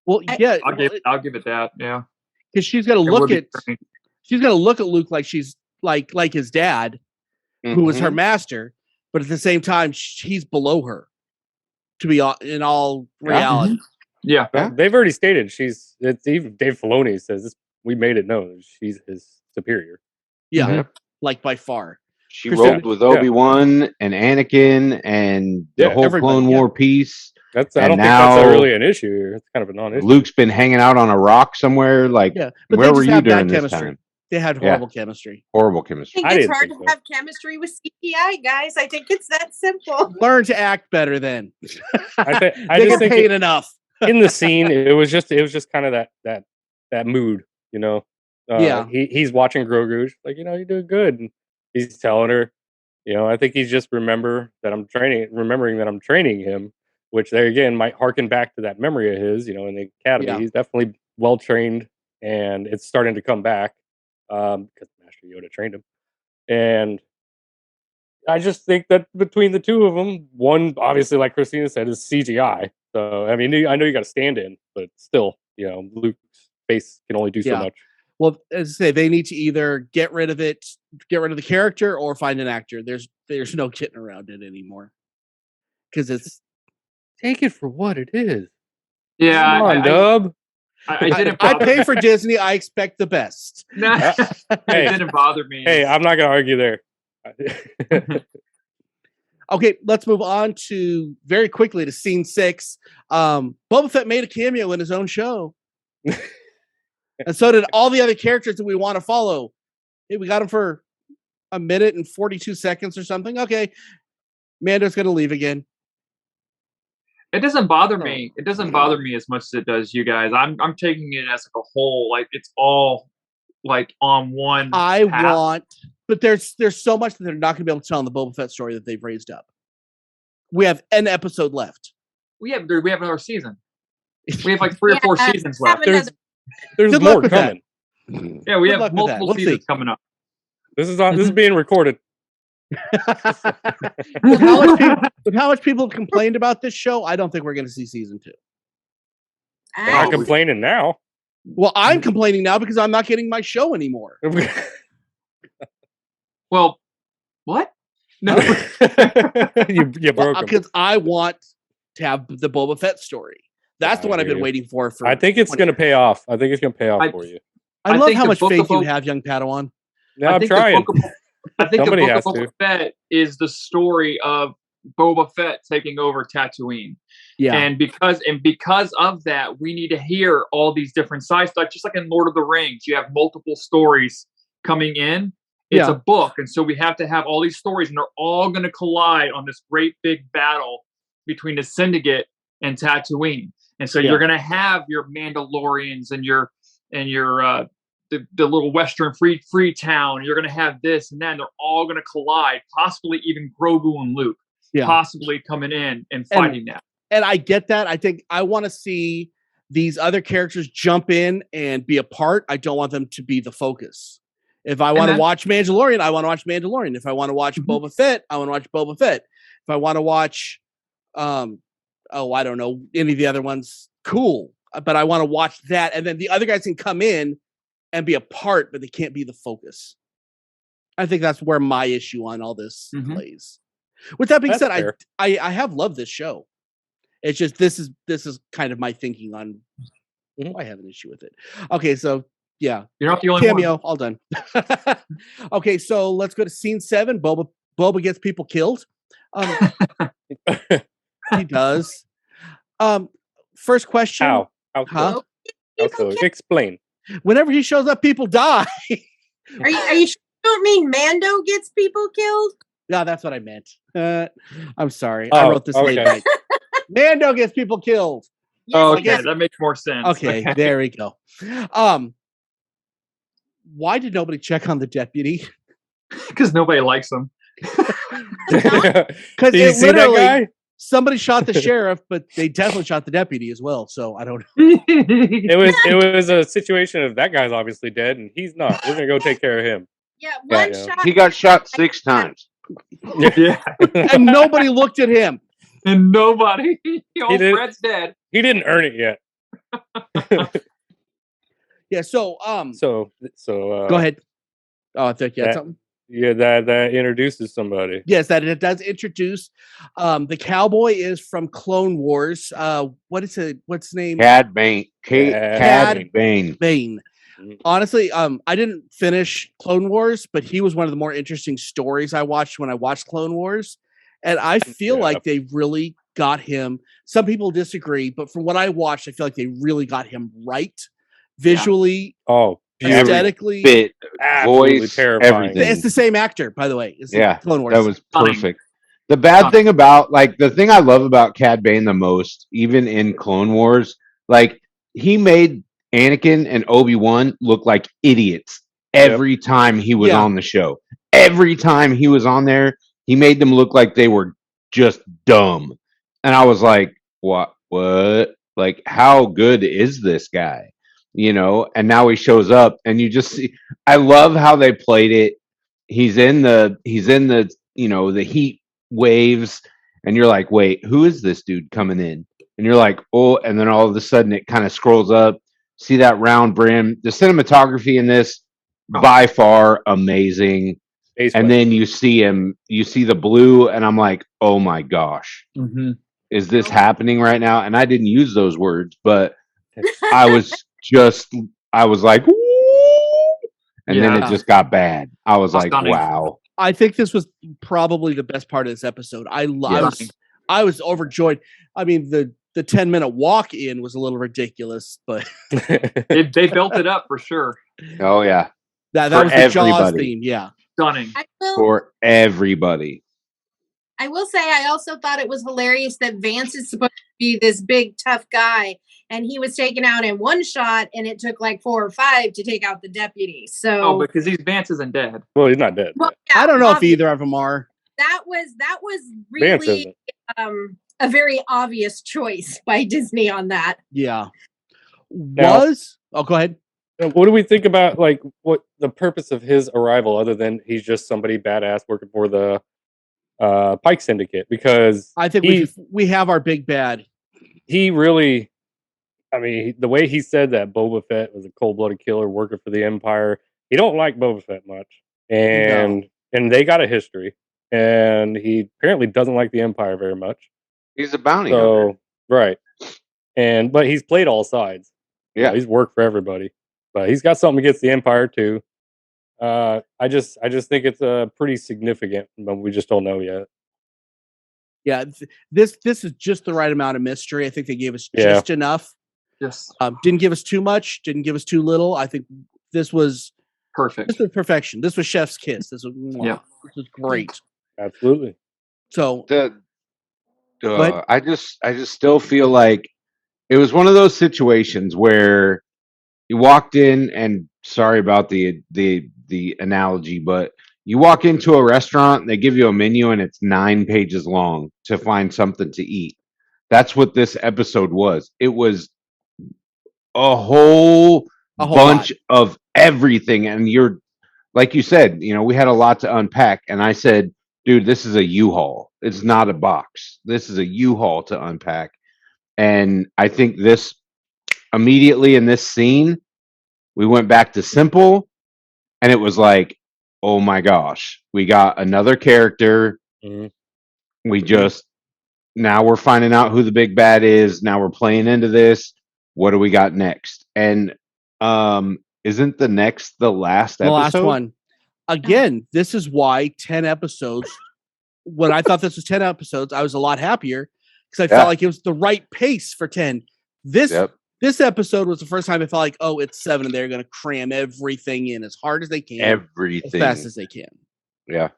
Well, yeah, I'll give it that. Yeah. Because she's going to look at Luke like she's like his dad, who was her master, but at the same time, he's below her. To be in all reality, yeah. They've already stated it's even Dave Filoni says this, we made it known she's his superior. Yeah, like by far. She rolled with Obi-Wan and Anakin and the whole Clone War piece. I don't think that's really an issue here. It's kind of a non-issue. Luke's been hanging out on a rock somewhere. Like, where were you during this time? They had horrible chemistry. Horrible chemistry. I think it's hard to have chemistry with CGI, guys. I think it's that simple. Learn to act better then. I just think paid enough. In the scene, it was just kind of that mood, He's watching Grogu, like, you're doing good. And he's telling her, I think he's just remembering that I'm training him, which there again might harken back to that memory of his, in the academy. Yeah. He's definitely well trained, and it's starting to come back. Because Master Yoda trained him. And I just think that between the two of them, one, obviously, like Christina said, is CGI. So, I mean, I know you got to stand in, but still, Luke's face can only do so much. Well, as I say, they need to either get rid of the character, or find an actor. There's no getting around it anymore. Because it's... Take it for what it is. Yeah. Come on, Dub. I pay for Disney. I expect the best. It didn't bother me. Hey, I'm not going to argue there. Okay, let's move on to very quickly to scene 6. Boba Fett made a cameo in his own show. And so did all the other characters that we want to follow. Hey, we got him for a minute and 42 seconds or something. Okay, Mando's going to leave again. It doesn't bother me. It doesn't bother me as much as it does you guys. I'm taking it as like a whole, like it's all like on one. But there's so much that they're not going to be able to tell in the Boba Fett story that they've raised up. We have an episode left. We have another season. We have like 3 or 4 seasons left. There's more coming. Yeah, we have multiple seasons coming up. This is being recorded. With how much people have complained about this show, I don't think we're going to see season 2. They're not complaining now. Well, I'm complaining now because I'm not getting my show anymore. Well, what? No, you broke them. Because I want to have the Boba Fett story. That's the one I've been waiting for. I think it's going to pay off. I think it's going to pay off for you. I love how much faith you have, young Padawan. No, I'm trying. I think the Book of Boba Fett is the story of Boba Fett taking over Tatooine. Yeah. And because of that, we need to hear all these different sides. Like just like in Lord of the Rings, you have multiple stories coming in. It's a book, and so we have to have all these stories, and they're all going to collide on this great big battle between the Syndicate and Tatooine. And so you're going to have your Mandalorians and your the little Western free town. You're going to have this and that. And they're all going to collide, possibly even Grogu and Luke, possibly coming in and fighting that. And I get that. I think I want to see these other characters jump in and be a part. I don't want them to be the focus. If I want to watch Mandalorian, I want to watch Mandalorian. If I want to watch Boba Fett, I want to watch Boba Fett. If I want to watch, I don't know, any of the other ones, cool. But I want to watch that. And then the other guys can come in and be a part, but they can't be the focus. I think that's where my issue on all this plays. With that being said, I have loved this show. It's just this is kind of my thinking on I have an issue with it. Okay, so yeah. You're not the only cameo, one. all done. Okay, so let's go to scene 7. Boba gets people killed. He does. First question. How so? Explain. Whenever he shows up, people die. Are you sure you don't mean Mando gets people killed? Yeah, that's what I meant. I'm sorry. I wrote this late night. Mando gets people killed. Yes, okay, that makes more sense. Okay, there we go. Why did nobody check on the deputy? Because nobody likes him. Because you see that guy? Somebody shot the sheriff, but they definitely shot the deputy as well. So I don't know. It was a situation of that guy's obviously dead and he's not. We're gonna go take care of him. Yeah, one shot. He got shot 6 times. Yeah, and nobody looked at him. And nobody. Fred's dead. He didn't earn it yet. Yeah. So go ahead. Oh, I think you had something. Yeah, that introduces somebody. Yes, that it does introduce. The cowboy is from Clone Wars. What's his name? Cad Bane. Cad Bane. Bane. Honestly, I didn't finish Clone Wars, but he was one of the more interesting stories I watched when I watched Clone Wars. And I feel like they really got him. Some people disagree, but from what I watched, I feel like they really got him right. Visually. Yeah. Oh, aesthetically, bit, voice, everything. It's the same actor, by the way. It's Clone Wars. That was perfect. The bad thing about, the thing I love about Cad Bane the most, even in Clone Wars, he made Anakin and Obi-Wan look like idiots every time he was on the show. Every time he was on there, he made them look like they were just dumb. And I was like, what? How good is this guy? And now he shows up and you just see, I love how they played it. He's in the the heat waves and you're like, wait, who is this dude coming in? And you're like, oh, and then all of a sudden it kind of scrolls up, see that round brim. The cinematography in this by far amazing. And then you see the blue and I'm like, oh my gosh, is this happening right now? And I didn't use those words, but I was like, woo! And then it just got bad. I was like, wow. I think this was probably the best part of this episode. I was overjoyed. I mean, the 10-minute walk in was a little ridiculous, but they built it up for sure. Oh yeah. That was the Jaws theme. Yeah. Stunning. For everybody. I will say I also thought it was hilarious that Vance is supposed to be this big tough guy and he was taken out in one shot and it took like 4 or 5 to take out the deputy. So because Vance isn't dead. Well, he's not dead. Well, I don't know if either of them are. That was really a very obvious choice by Disney on that. Yeah. Go ahead. What do we think about what the purpose of his arrival other than he's just somebody badass working for the Pike Syndicate? Because I think we have our big bad. He really, I mean, the way he said that Boba Fett was a cold-blooded killer working for the Empire, he don't like Boba Fett much, and they got a history, and he apparently doesn't like the Empire very much. He's a bounty hunter, right? But he's played all sides. Yeah, he's worked for everybody, but he's got something against the Empire too. I just think it's pretty significant, but we just don't know yet. Yeah, this is just the right amount of mystery. I think they gave us just enough. Yes. Didn't give us too much. Didn't give us too little. I think this was perfect. This was perfection. This was chef's kiss. This was This was great. Absolutely. So I just still feel like it was one of those situations where you walked in, and sorry about the analogy, but you walk into a restaurant and they give you a menu and it's 9 pages long to find something to eat. That's what this episode was. It was a whole bunch of everything. And you're, like you said, we had a lot to unpack. And I said, dude, this is a U-Haul. It's not a box. This is a U-Haul to unpack. And I think this immediately in this scene, we went back to simple, and it was like, oh my gosh, we got another character. We just, now we're finding out who the big bad is. Now we're playing into this. What do we got next? And isn't the next the last episode? The last one. Again, this is why 10 episodes. When I thought this was 10 episodes, I was a lot happier because I felt like it was the right pace for 10. This episode was the first time I felt like, oh, it's 7 and they're going to cram everything in as hard as they can. Everything. As fast as they can. Yeah.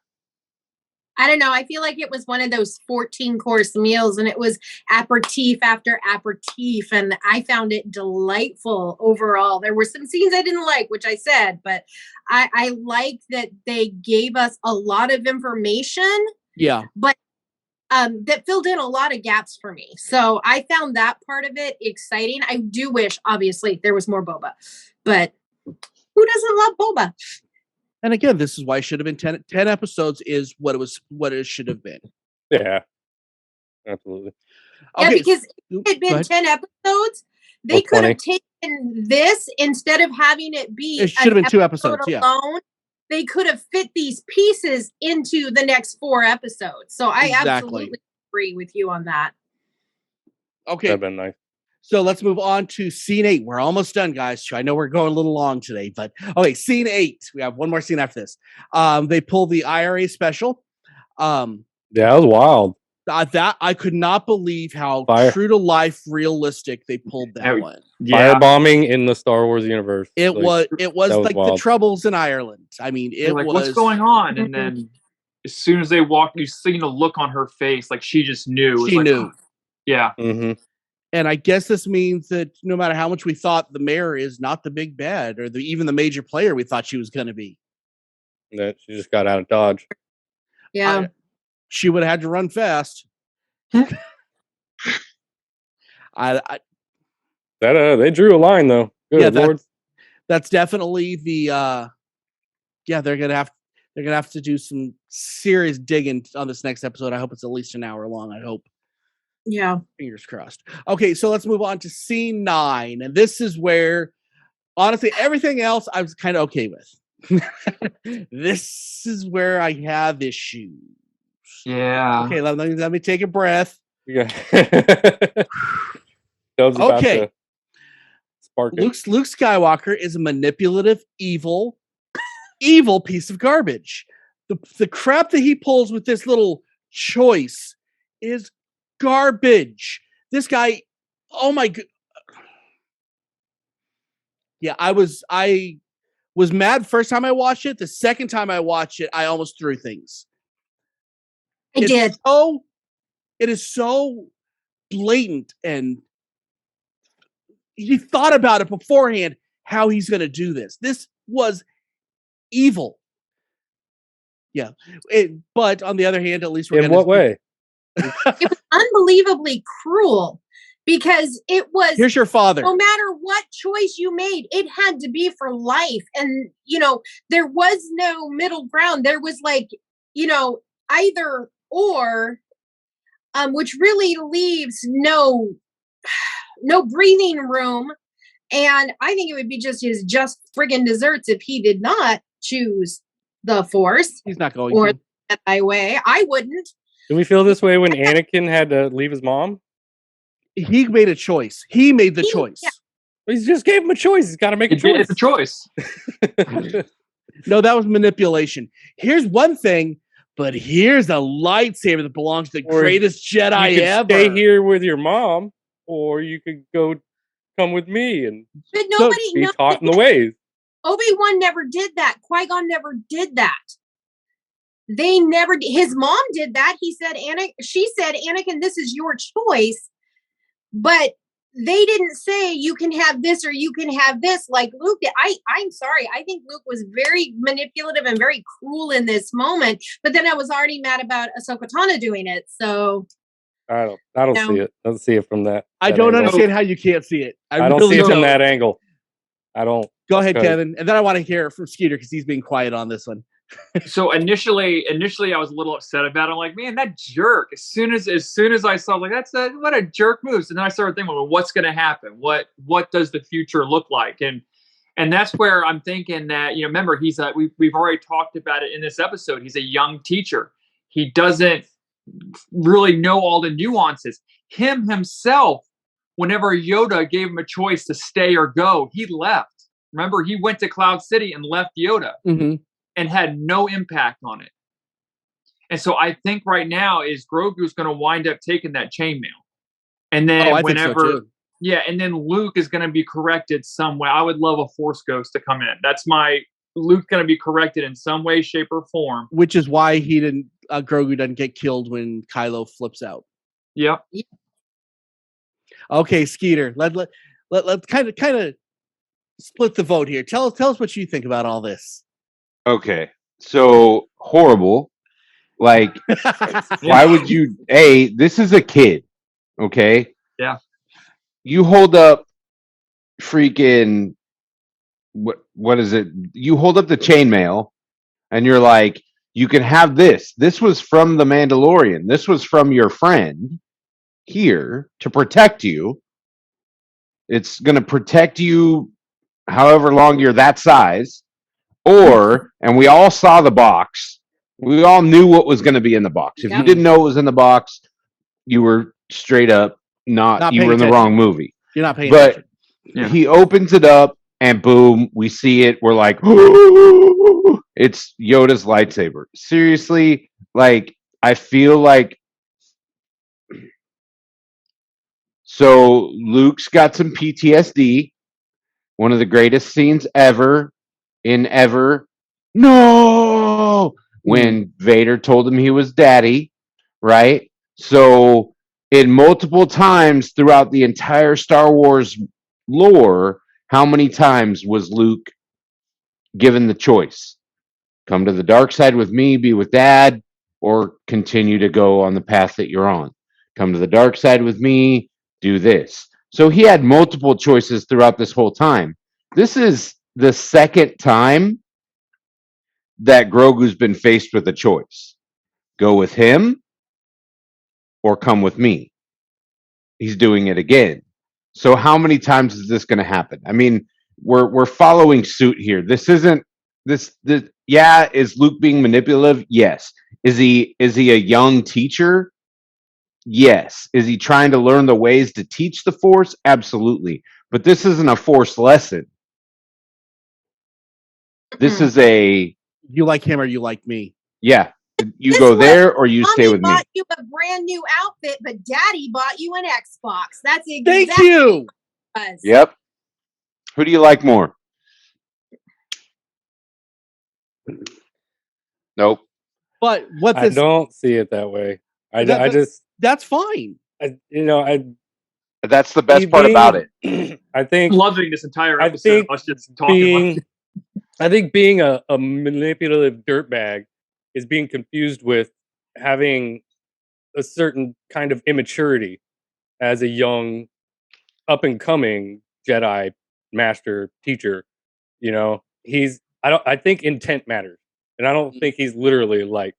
I don't know. I feel like it was one of those 14-course meals, and it was aperitif after aperitif, and I found it delightful overall. There were some scenes I didn't like, which I said, but I like that they gave us a lot of information. Yeah. But that filled in a lot of gaps for me. So I found that part of it exciting. I do wish, obviously, there was more Boba, but who doesn't love Boba? And again, this is why it should have been 10 episodes is what it should have been. Yeah. Absolutely. Yeah, Okay. because if it had been 10 episodes, they could have taken this instead of having it be it should have been 2 episodes alone. They could have fit these pieces into the next 4 episodes. So I absolutely agree with you on that. Okay. That'd been nice. So let's move on to scene 8. We're almost done, guys. I know we're going a little long today, but okay, scene 8. We have one more scene after this. They pull the IRA special. Yeah, that was wild. That I could not believe how true to life, realistic they pulled that one. Yeah. Firebombing in the Star Wars universe. It was like wild. The troubles in Ireland. I mean, it was what's going on? And then as soon as they walked, you seen a look on her face, like she just knew. She knew. Yeah. Mm-hmm. And I guess this means that no matter how much we thought the mayor is not the big bad or even the major player we thought she was going to be. That she just got out of Dodge. Yeah. She would have had to run fast. They drew a line though. Good Lord. That's definitely the they're gonna have to do some serious digging on this next episode. I hope it's at least an hour long. I hope. Yeah. Fingers crossed. Okay, so let's move on to scene 9. And this is where, honestly, everything else I was kind of okay with. This is where I have issues. Yeah. Okay, let me take a breath. Yeah. Okay. Luke Skywalker is a manipulative, evil piece of garbage. The crap that he pulls with this little choice is garbage. This guy, oh my god. Yeah, I was mad first time I watched it. The second time I watched it, I almost threw things. It is so blatant, and he thought about it beforehand how he's going to do this. This was evil. Yeah. But on the other hand, at least we're in what way? It was unbelievably cruel because it was. Here's your father. No matter what choice you made, it had to be for life. And, there was no middle ground. There was either or, which really leaves no breathing room. And I think it would be just friggin' desserts if he did not choose the Force. He's not going or to. my way. I wouldn't. Did we feel this way when Anakin had to leave his mom? He made a choice. He made the choice. Yeah. He just gave him a choice. He's got to make a choice. It's a choice. No, that was manipulation. Here's one thing But here's a lightsaber that belongs to the Or greatest Jedi you could ever. stay here with your mom, or you could come with me and But nobody be taught in the ways. Obi-Wan never did that. Qui-Gon never did that. They never did. His mom did that. She said, Anakin, this is your choice. But they didn't say you can have this or you can have this like Luke did. I'm sorry. I think Luke was very manipulative and very cruel in this moment. But then I was already mad about Ahsoka Tano doing it. So I don't see it. I don't see it from that. I don't angle. understand how you can't see it. I don't see it from that angle. I don't. Go ahead, Kevin. And then I want to hear it from Skeeter because he's being quiet on this one. So initially I was a little upset about it. I'm like, man, that jerk. As soon as I saw, like, what a jerk moves. And then I started thinking, well, what's going to happen? What does the future look like? And that's where I'm thinking that, remember, we've already talked about it in this episode. He's a young teacher. He doesn't really know all the nuances. Himself, whenever Yoda gave him a choice to stay or go, he left. Remember, he went to Cloud City and left Yoda. Mm-hmm. And had no impact on it. And so I think right now is Grogu's going to wind up taking that chainmail. And then and then Luke is going to be corrected some way. I would love a Force Ghost to come in. Luke's going to be corrected in some way, shape, or form. Which is why Grogu doesn't get killed when Kylo flips out. Yep. Okay, Skeeter, let's kind of split the vote here. Tell us what you think about all this. Okay, so horrible. Like, why would you? This is a kid. Okay. Yeah. You hold up freaking what is it? You hold up the chainmail, and you're like, you can have this. This was from the Mandalorian. This was from your friend here to protect you. It's gonna protect you, however long you're that size. And we all saw the box. We all knew what was going to be in the box. If you didn't know what was in the box, you were straight up not you were in the wrong movie. You're not paying attention. But he opens it up and boom, we see it. We're like, it's Yoda's lightsaber. Seriously, like, I feel like so Luke's got some PTSD. One of the greatest scenes ever. When Vader told him he was daddy, right? So in multiple times throughout the entire Star Wars lore, how many times was Luke given the choice? Come to the dark side with me, be with dad, or continue to go on the path that you're on. Come to the dark side with me, do this. So he had multiple choices throughout this whole time. This is the second time that Grogu's been faced with a choice. Go with him or come with me. He's doing it again. So how many times is this going to happen? I mean, we're following suit here. This isn't this is Luke being manipulative? Yes. Is he a young teacher? Yes. Is he trying to learn the ways to teach the Force? Absolutely. But this isn't a Force lesson. This is a you like him or you like me. Yeah. You go there or you stay with me. Mommy bought you a brand new outfit, but Daddy bought you an Xbox. That's exactly. Thank you. Yep. Who do you like more? Nope. But I don't see it that way. That's fine. That's the best part about it. I think loving this entire episode. I think being a manipulative dirtbag is being confused with having a certain kind of immaturity as a young, up and coming Jedi master teacher. I think intent matters, and I don't think he's literally like,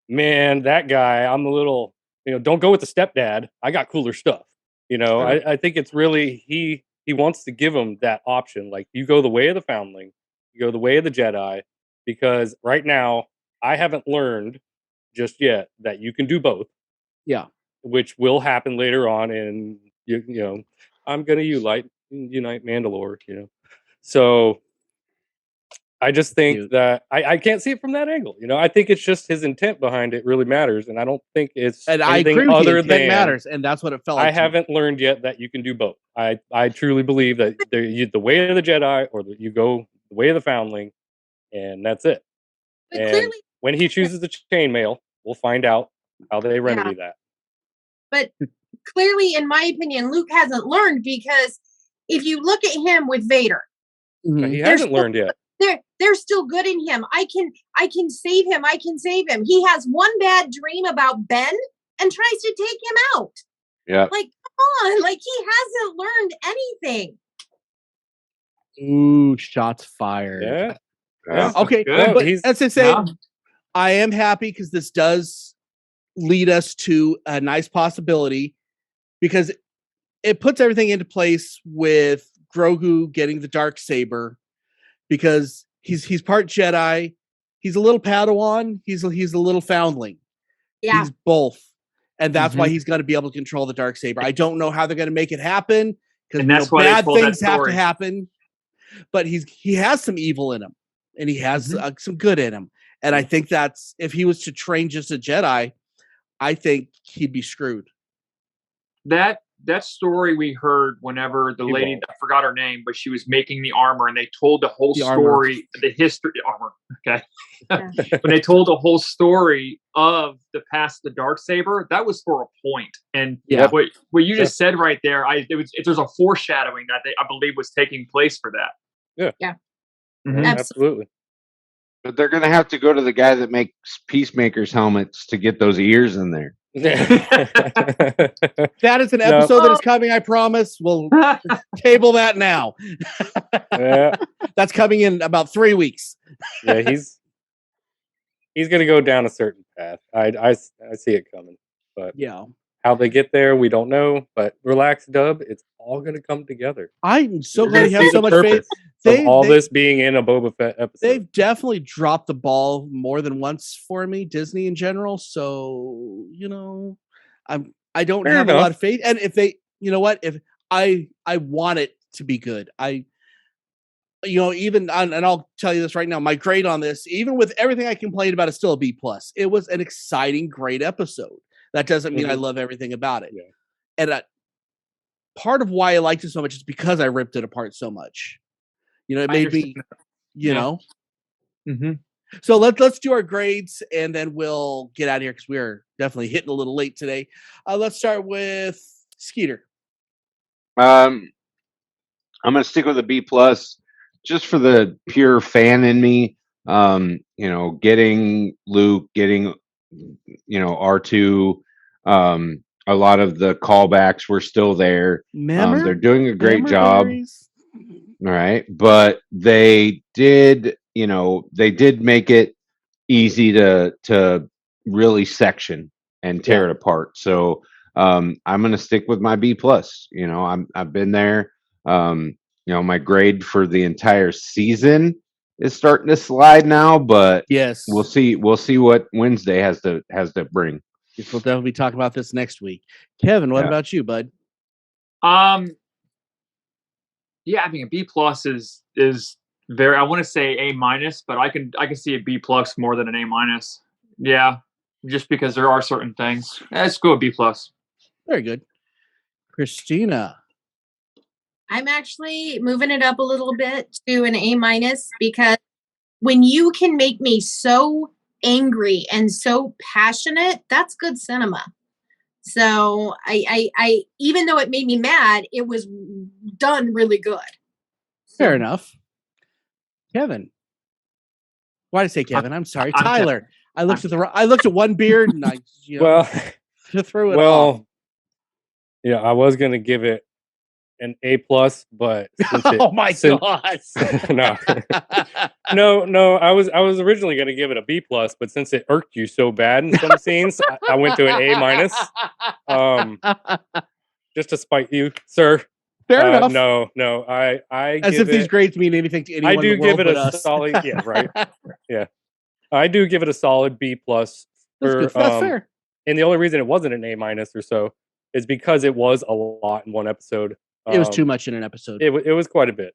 man, that guy. I'm a little, don't go with the stepdad. I got cooler stuff. Sure. I think it's really he wants to give him that option. Like, you go the way of the foundling. You go the way of the Jedi, because right now I haven't learned just yet that you can do both. Yeah, which will happen later on, and I'm gonna unite Mandalore. So I just think that I can't see it from that angle. I think it's just his intent behind it really matters, and I don't think it's and I agree with you. Intent matters, and that's what it felt like. I haven't learned yet that you can do both. I truly believe that the way of the Jedi, or you go the way of the Foundling, and that's it. But and clearly, when he chooses the chainmail, we'll find out how they remedy that. But clearly, in my opinion, Luke hasn't learned, because if you look at him with Vader, he hasn't learned yet. They're still good in him. I can save him. I can save him. He has one bad dream about Ben and tries to take him out. Yeah. Like, come on. Like, he hasn't learned anything. Ooh, shots fired. Yeah. Okay. Good. But as I say, I am happy because this does lead us to a nice possibility, because it puts everything into place with Grogu getting the Darksaber, because he's part Jedi, he's a little Padawan, he's a little Foundling. Yeah. He's both. And that's why he's going to be able to control the Darksaber. I don't know how they're going to make it happen, because bad things have to happen. But he has some evil in him, and he has some good in him. And I think that's, if he was to train just a Jedi, I think he'd be screwed. That story we heard whenever the lady, I forgot her name, but she was making the armor, and they told the whole story, the history armor. Okay. When they told the whole story of the past, the Darksaber, that was for a point. And what you just said right there, there's a foreshadowing that I believe was taking place for that. Yeah. Absolutely. But they're going to have to go to the guy that makes Peacemaker's helmets to get those ears in there. That is an episode that is coming, I promise. We'll table that now. That's coming in about 3 weeks. Yeah, he's going to go down a certain path. I see it coming. But how they get there, we don't know. But relax, Dub. It's all going to come together. I'm so glad you have so much faith. This being in a Boba Fett episode. They've definitely dropped the ball more than once for me, Disney in general. So, I don't have a lot of faith. And if they, if I want it to be good, even and I'll tell you this right now, my grade on this, even with everything I complained about, is still a B+. It was an exciting, great episode. That doesn't mean I love everything about it. Yeah. And part of why I liked it so much is because I ripped it apart so much. It made me, know. So let's do our grades, and then we'll get out of here, because we're definitely hitting a little late today. Let's start with Skeeter. I'm going to stick with a B+, just for the pure fan in me. Getting Luke, getting R2. A lot of the callbacks were still there. They're doing a great job. All right. But they did, make it easy to really section and tear it apart. So I'm going to stick with my B+. I've been there. My grade for the entire season is starting to slide now, but yes, we'll see what Wednesday has to bring. We'll definitely talk about this next week. Kevin, what about you, bud? Yeah, I mean, a B+ is very, I want to say A-, but I can see a B+ more than an A-. Yeah, just because there are certain things. Let's go with B+. Very good. Christina. I'm actually moving it up a little bit to an A-, because when you can make me so angry and so passionate, that's good cinema. So I even though it made me mad, it was done really good. Fair enough. Kevin. Why did I say Kevin? I'm sorry. Tyler. I looked at one beard and I threw it off. Yeah, I was gonna give it an A+, but oh my god! no, I was originally gonna give it a B+, but since it irked you so bad in some scenes, I went to an A-. Just to spite you, sir. Fair enough. No, I as if these grades mean anything to anyone. I do give it a solid. Yeah, right. Yeah, I do give it a solid B+. That's fair. And the only reason it wasn't an A- or so is because it was a lot in one episode. It was too much in an episode. It was quite a bit,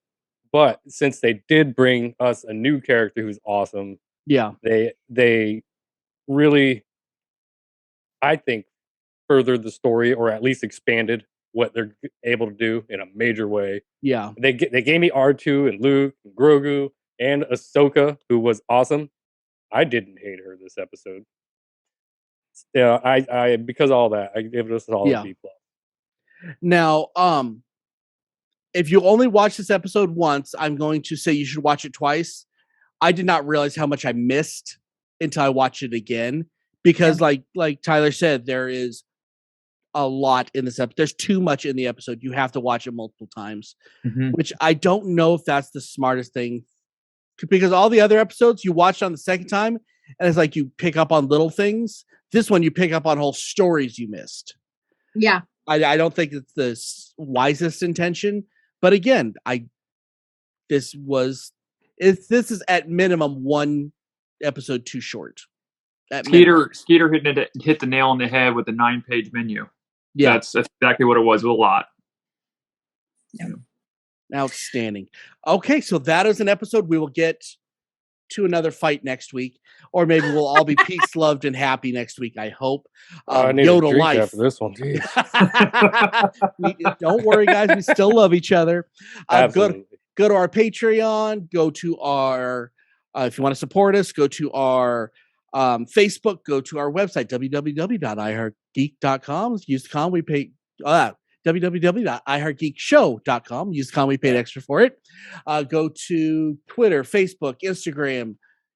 But since they did bring us a new character who's awesome, they really, I think, furthered the story, or at least expanded what they're able to do in a major way. Yeah. They gave me R2 and Luke and Grogu and Ahsoka, who was awesome. I didn't hate her this episode. Yeah, I because of all that, I give this all a B+. Now, if you only watch this episode once, I'm going to say you should watch it twice. I did not realize how much I missed until I watched it again, because like Tyler said, there is a lot in this episode. There's too much in the episode. You have to watch it multiple times, which I don't know if that's the smartest thing, because all the other episodes you watch on the second time and it's like you pick up on little things. This one you pick up on whole stories you missed. Yeah. I don't think it's the wisest intention, but again, this is at minimum one episode too short. Skeeter hit the nail on the head with the 9-page menu. Yeah, that's exactly what it was. A lot. Yeah. Outstanding. Okay, so that is an episode. We will get to another fight next week, or maybe we'll all be peace, loved, and happy next week. I hope. I need Yoda a drink life after this one. Don't worry, guys. We still love each other. Go to our Patreon. Go to our. If you want to support us, go to our Facebook. Go to our website www.iheartgeek.com. Use the com we pay. www.iheartgeekshow.com. Use the com we paid extra for it. Go to Twitter, Facebook, Instagram,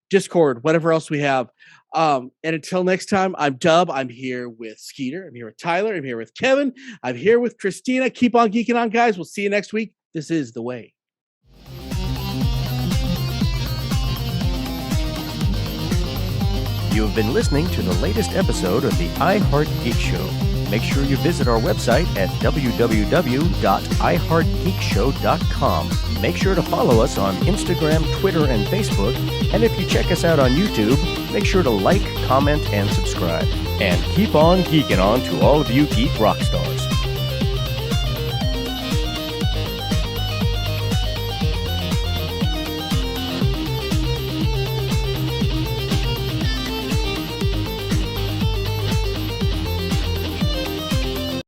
Discord, whatever else we have. And until next time, I'm Dub. I'm here with Skeeter. I'm here with Tyler. I'm here with Kevin. I'm here with Christina. Keep on geeking on, guys. We'll see you next week. This is The Way. You have been listening to the latest episode of the iHeart Geek Show. Make sure you visit our website at www.iheartgeekshow.com. Make sure to follow us on Instagram, Twitter, and Facebook. And if you check us out on YouTube, make sure to like, comment, and subscribe. And keep on geeking on to all of you geek rock stars.